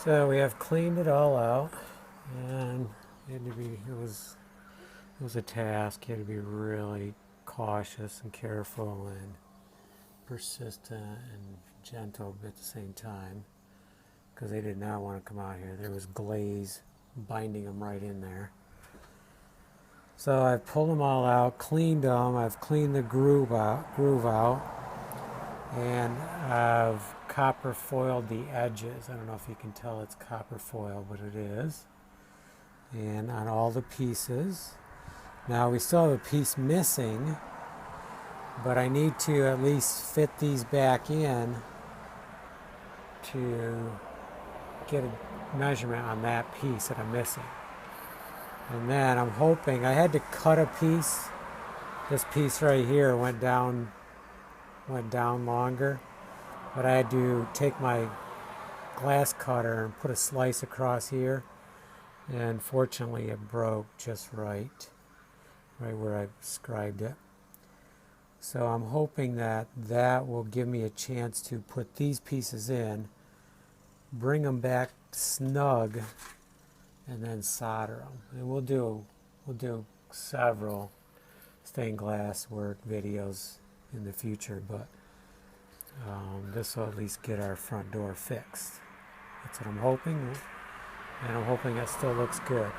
So we have cleaned it all out, and it was a task. You had to be really cautious and careful and persistent and gentle at the same time, because they did not want to come out here. There was glaze binding them right in there. So I've pulled them all out, cleaned them. I've cleaned the groove out, and I've copper foiled the edges. I don't know if you can tell it's copper foil, but it is. And on all the pieces. Now we still have a piece missing, but I need to at least fit these back in to get a measurement on that piece that I'm missing. And then I'm hoping, I had to cut a piece. This piece right here went down longer, but I had to take my glass cutter and put a slice across here, and fortunately it broke just right where I scribed it. So I'm hoping that will give me a chance to put these pieces in, bring them back snug, and then solder them. And we'll do several stained glass work videos in the future, but this will at least get our front door fixed. That's what I'm hoping, and I'm hoping it still looks good.